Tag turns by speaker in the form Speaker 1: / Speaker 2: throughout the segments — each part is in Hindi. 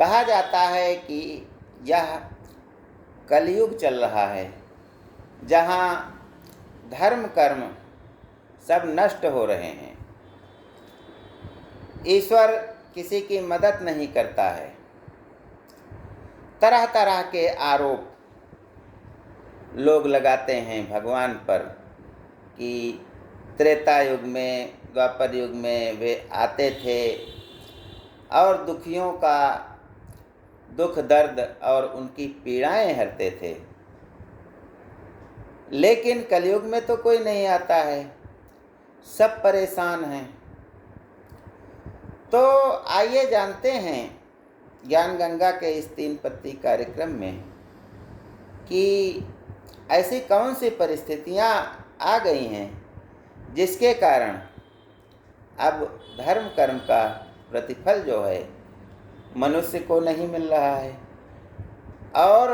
Speaker 1: कहा जाता है कि यह कलयुग चल रहा है, जहाँ धर्म कर्म सब नष्ट हो रहे हैं। ईश्वर किसी की मदद नहीं करता है। तरह तरह के आरोप लोग लगाते हैं भगवान पर कि त्रेता युग में, द्वापर युग में वे आते थे और दुखियों का दुख दर्द और उनकी पीड़ाएं हरते थे। लेकिन कलयुग में तो कोई नहीं आता है, सब परेशान हैं। तो आइए जानते हैं ज्ञान गंगा के इस 3 पत्ती कार्यक्रम में कि ऐसी कौन सी परिस्थितियां आ गई हैं जिसके कारण अब धर्म कर्म का प्रतिफल जो है मनुष्य को नहीं मिल रहा है। और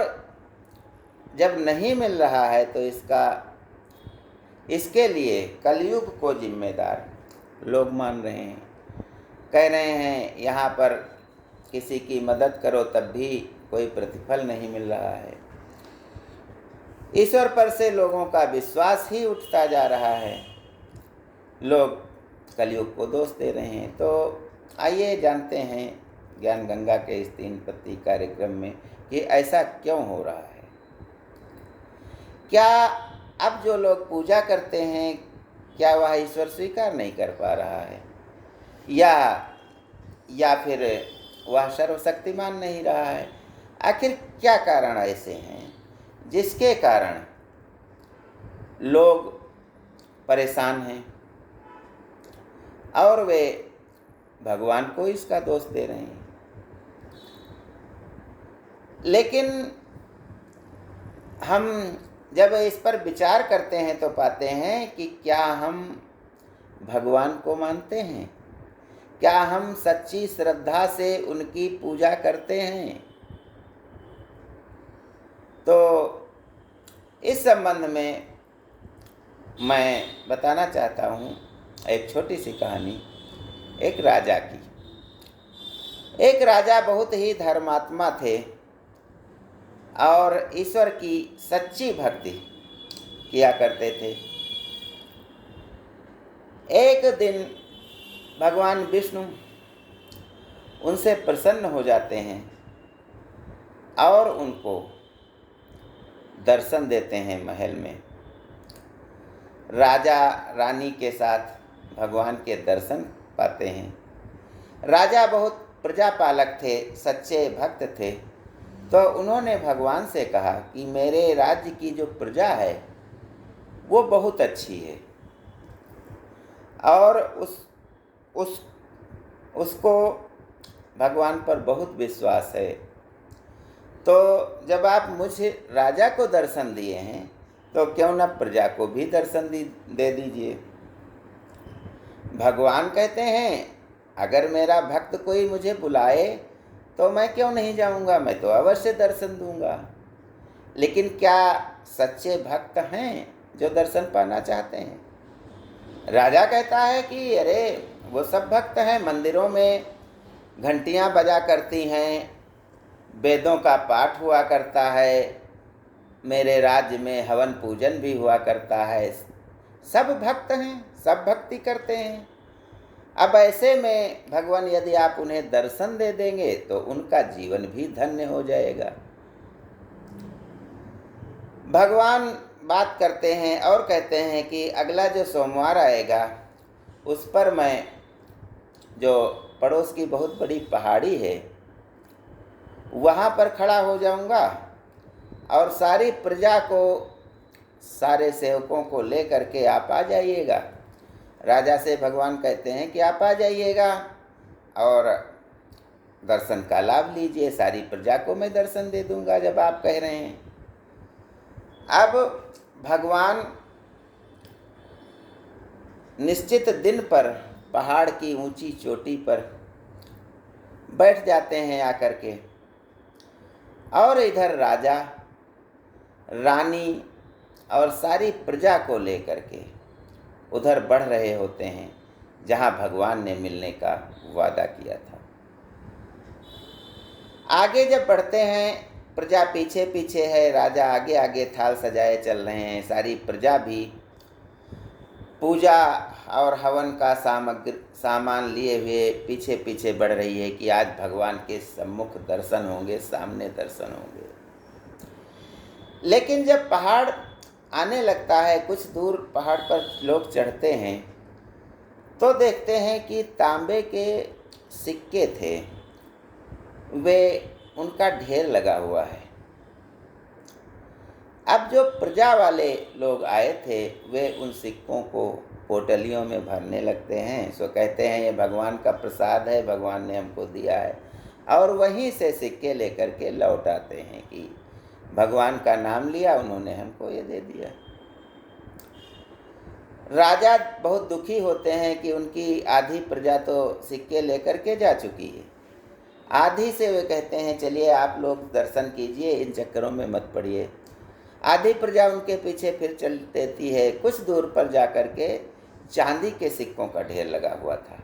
Speaker 1: जब नहीं मिल रहा है तो इसके लिए कलयुग को जिम्मेदार लोग मान रहे हैं। कह रहे हैं यहाँ पर किसी की मदद करो तब भी कोई प्रतिफल नहीं मिल रहा है। ईश्वर पर से लोगों का विश्वास ही उठता जा रहा है। लोग कलयुग को दोष दे रहे हैं। तो आइए जानते हैं ज्ञान गंगा के इस 3 पत्ती कार्यक्रम में कि ऐसा क्यों हो रहा है। क्या अब जो लोग पूजा करते हैं, क्या वह ईश्वर स्वीकार नहीं कर पा रहा है, या फिर वह सर्वशक्तिमान नहीं रहा है? आखिर क्या कारण ऐसे हैं जिसके कारण लोग परेशान हैं और वे भगवान को इसका दोष दे रहे हैं? लेकिन हम जब इस पर विचार करते हैं तो पाते हैं कि क्या हम भगवान को मानते हैं? क्या हम सच्ची श्रद्धा से उनकी पूजा करते हैं? तो इस संबंध में मैं बताना चाहता हूँ एक छोटी सी कहानी एक राजा की। एक राजा बहुत ही धर्मात्मा थे और ईश्वर की सच्ची भक्ति किया करते थे। एक दिन भगवान विष्णु उनसे प्रसन्न हो जाते हैं और उनको दर्शन देते हैं महल में। राजा रानी के साथ भगवान के दर्शन पाते हैं। राजा बहुत प्रजापालक थे, सच्चे भक्त थे। तो उन्होंने भगवान से कहा कि मेरे राज्य की जो प्रजा है वो बहुत अच्छी है और उसको भगवान पर बहुत विश्वास है। तो जब आप मुझे राजा को दर्शन दिए हैं तो क्यों न प्रजा को भी दर्शन दे दीजिए। भगवान कहते हैं अगर मेरा भक्त कोई मुझे बुलाए तो मैं क्यों नहीं जाऊंगा, मैं तो अवश्य दर्शन दूंगा। लेकिन क्या सच्चे भक्त हैं जो दर्शन पाना चाहते हैं? राजा कहता है कि अरे वो सब भक्त हैं, मंदिरों में घंटियां बजा करती हैं, वेदों का पाठ हुआ करता है, मेरे राज्य में हवन पूजन भी हुआ करता है, सब भक्त हैं, सब भक्ति करते हैं। अब ऐसे में भगवान यदि आप उन्हें दर्शन दे देंगे तो उनका जीवन भी धन्य हो जाएगा। भगवान बात करते हैं और कहते हैं कि अगला जो सोमवार आएगा उस पर मैं जो पड़ोस की बहुत बड़ी पहाड़ी है वहाँ पर खड़ा हो जाऊँगा और सारी प्रजा को, सारे सेवकों को लेकर के आप आ जाइएगा। राजा से भगवान कहते हैं कि आप आ जाइएगा और दर्शन का लाभ लीजिए, सारी प्रजा को मैं दर्शन दे दूंगा जब आप कह रहे हैं। अब भगवान निश्चित दिन पर पहाड़ की ऊंची चोटी पर बैठ जाते हैं आकर के और इधर राजा रानी और सारी प्रजा को लेकर के उधर बढ़ रहे होते हैं जहां भगवान ने मिलने का वादा किया था। आगे जब बढ़ते हैं, प्रजा पीछे पीछे है, राजा आगे आगे थाल सजाए चल रहे हैं, सारी प्रजा भी पूजा और हवन का सामान लिए हुए पीछे पीछे बढ़ रही है कि आज भगवान के सम्मुख दर्शन होंगे, सामने दर्शन होंगे। लेकिन जब पहाड़ आने लगता है, कुछ दूर पहाड़ पर लोग चढ़ते हैं, तो देखते हैं कि तांबे के सिक्के थे, वे उनका ढेर लगा हुआ है। अब जो प्रजा वाले लोग आए थे, वे उन सिक्कों को पोटलियों में भरने लगते हैं। सो कहते हैं ये भगवान का प्रसाद है, भगवान ने हमको दिया है, और वहीं से सिक्के लेकर के लौट आते हैं कि भगवान का नाम लिया, उन्होंने हमको ये दे दिया। राजा बहुत दुखी होते हैं कि उनकी आधी प्रजा तो सिक्के लेकर के जा चुकी है, आधी से वे कहते हैं चलिए आप लोग दर्शन कीजिए, इन चक्करों में मत पड़िए। आधी प्रजा उनके पीछे फिर चल देती है। कुछ दूर पर जाकर के चांदी के सिक्कों का ढेर लगा हुआ था,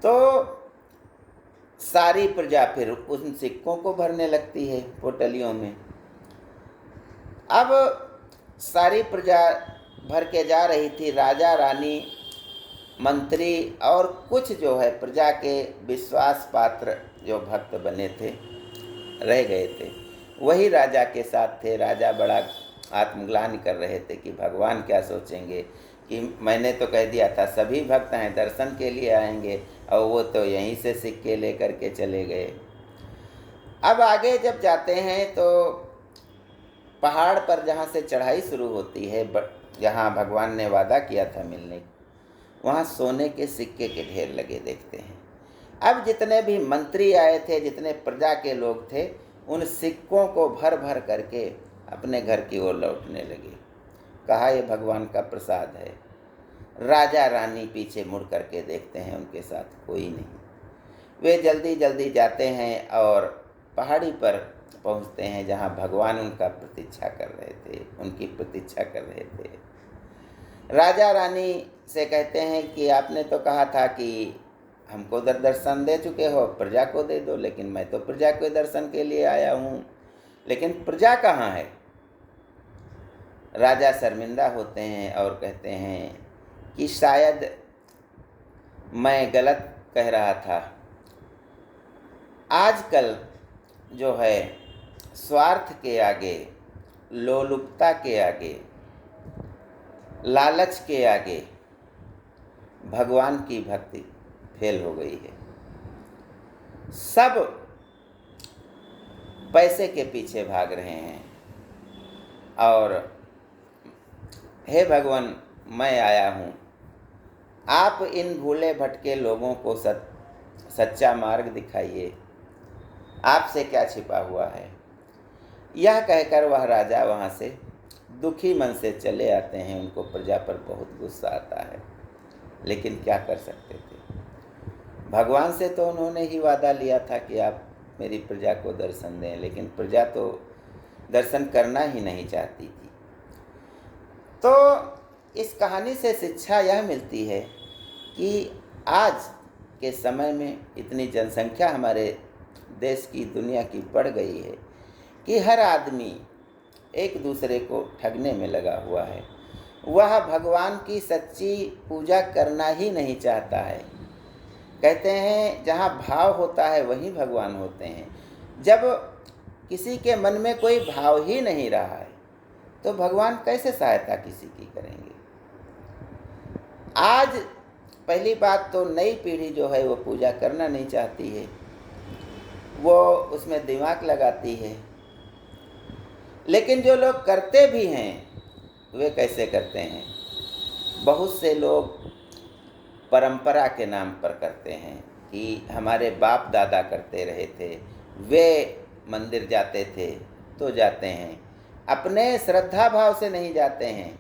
Speaker 1: तो सारी प्रजा फिर उन सिक्कों को भरने लगती है पोटलियों में। अब सारी प्रजा भर के जा रही थी। राजा रानी, मंत्री और कुछ जो है प्रजा के विश्वास पात्र जो भक्त बने थे, रह गए थे, वही राजा के साथ थे। राजा बड़ा आत्मग्लानि कर रहे थे कि भगवान क्या सोचेंगे कि मैंने तो कह दिया था सभी भक्त हैं, दर्शन के लिए आएंगे, और वो तो यहीं से सिक्के लेकर के चले गए। अब आगे जब जाते हैं तो पहाड़ पर जहाँ से चढ़ाई शुरू होती है, जहाँ भगवान ने वादा किया था मिलने, वहाँ सोने के सिक्के के ढेर लगे देखते हैं। अब जितने भी मंत्री आए थे, जितने प्रजा के लोग थे, उन सिक्कों को भर भर करके अपने घर की ओर लौटने लगे। कहा ये भगवान का प्रसाद है। राजा रानी पीछे मुड़ करके देखते हैं, उनके साथ कोई नहीं। वे जल्दी जल्दी जाते हैं और पहाड़ी पर पहुंचते हैं जहां भगवान उनका प्रतीक्षा कर रहे थे, उनकी प्रतीक्षा कर रहे थे। राजा रानी से कहते हैं कि आपने तो कहा था कि हमको दर्शन दे चुके हो, प्रजा को दे दो, लेकिन मैं तो प्रजा के दर्शन के लिए आया हूँ, लेकिन प्रजा कहाँ है? राजा शर्मिंदा होते हैं और कहते हैं कि शायद मैं गलत कह रहा था। आजकल जो है स्वार्थ के आगे, लोलुपता के आगे, लालच के आगे भगवान की भक्ति फेल हो गई है। सब पैसे के पीछे भाग रहे हैं और हे भगवान मैं आया हूँ, आप इन भूले भटके लोगों को सच्चा मार्ग दिखाइए, आपसे क्या छिपा हुआ है। यह कहकर वह राजा वहाँ से दुखी मन से चले आते हैं। उनको प्रजा पर बहुत गुस्सा आता है, लेकिन क्या कर सकते थे। भगवान से तो उन्होंने ही वादा लिया था कि आप मेरी प्रजा को दर्शन दें, लेकिन प्रजा तो दर्शन करना ही नहीं चाहती थी। तो इस कहानी से शिक्षा यह मिलती है कि आज के समय में इतनी जनसंख्या हमारे देश की, दुनिया की बढ़ गई है कि हर आदमी एक दूसरे को ठगने में लगा हुआ है। वह भगवान की सच्ची पूजा करना ही नहीं चाहता है। कहते हैं जहाँ भाव होता है वहीं भगवान होते हैं। जब किसी के मन में कोई भाव ही नहीं रहा है तो भगवान कैसे सहायता किसी की करेंगे। आज पहली बात तो नई पीढ़ी जो है वो पूजा करना नहीं चाहती है, वो उसमें दिमाग लगाती है। लेकिन जो लोग करते भी हैं वे कैसे करते हैं? बहुत से लोग परंपरा के नाम पर करते हैं कि हमारे बाप दादा करते रहे थे, वे मंदिर जाते थे तो जाते हैं, अपने श्रद्धा भाव से नहीं जाते हैं,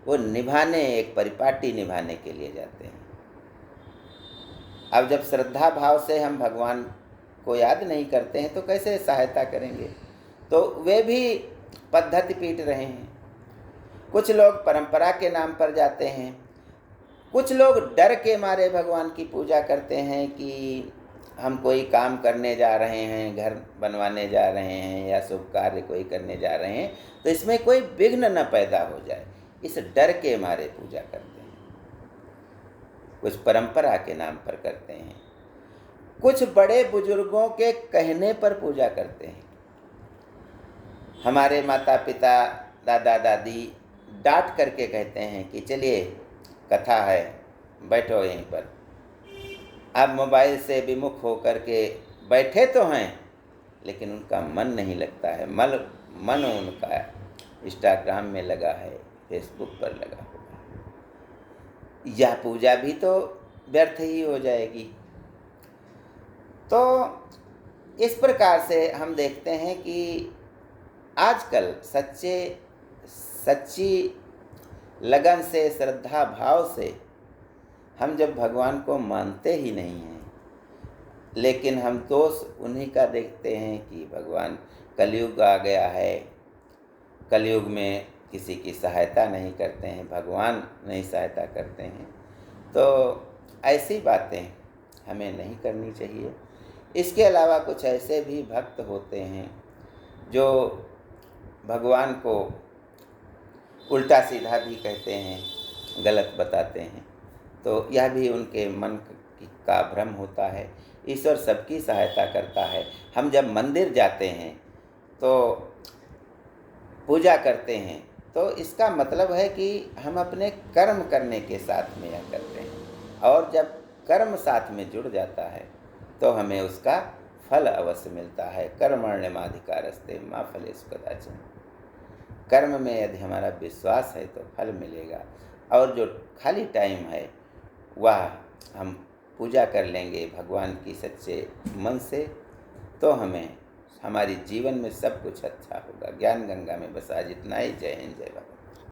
Speaker 1: वो निभाने, एक परिपाटी निभाने के लिए जाते हैं। अब जब श्रद्धा भाव से हम भगवान को याद नहीं करते हैं तो कैसे सहायता करेंगे? तो वे भी पद्धति पीट रहे हैं। कुछ लोग परंपरा के नाम पर जाते हैं, कुछ लोग डर के मारे भगवान की पूजा करते हैं कि हम कोई काम करने जा रहे हैं, घर बनवाने जा रहे हैं या शुभ कार्य कोई करने जा रहे हैं, तो इसमें कोई विघ्न न पैदा हो जाए, इस डर के मारे पूजा करते हैं। कुछ परंपरा के नाम पर करते हैं, कुछ बड़े बुजुर्गों के कहने पर पूजा करते हैं। हमारे माता पिता, दादा दादी डांट करके कहते हैं कि चलिए कथा है, बैठो यहीं पर। अब मोबाइल से विमुख होकर के बैठे तो हैं, लेकिन उनका मन नहीं लगता है। मन उनका इंस्टाग्राम में लगा है, फेसबुक पर लगा हुआ है। यह पूजा भी तो व्यर्थ ही हो जाएगी। तो इस प्रकार से हम देखते हैं कि आजकल सच्ची लगन से, श्रद्धा भाव से हम जब भगवान को मानते ही नहीं हैं, लेकिन हम दोष उन्हीं का देखते हैं कि भगवान कलयुग आ गया है, कलयुग में किसी की सहायता नहीं करते हैं, भगवान नहीं सहायता करते हैं। तो ऐसी बातें हमें नहीं करनी चाहिए। इसके अलावा कुछ ऐसे भी भक्त होते हैं जो भगवान को उल्टा सीधा भी कहते हैं, गलत बताते हैं। तो यह भी उनके मन का भ्रम होता है। ईश्वर सबकी सहायता करता है। हम जब मंदिर जाते हैं तो पूजा करते हैं, तो इसका मतलब है कि हम अपने कर्म करने के साथ में यह करते हैं, और जब कर्म साथ में जुड़ जाता है तो हमें उसका फल अवश्य मिलता है। कर्मण्येवाधिकारस्ते मा फलेषु कदाचन। कर्म में यदि हमारा विश्वास है तो फल मिलेगा, और जो खाली टाइम है वह हम पूजा कर लेंगे भगवान की सच्चे मन से, तो हमें हमारी जीवन में सब कुछ अच्छा होगा। ज्ञान गंगा में बस आज इतना ही। जय हिंद, जय भारत।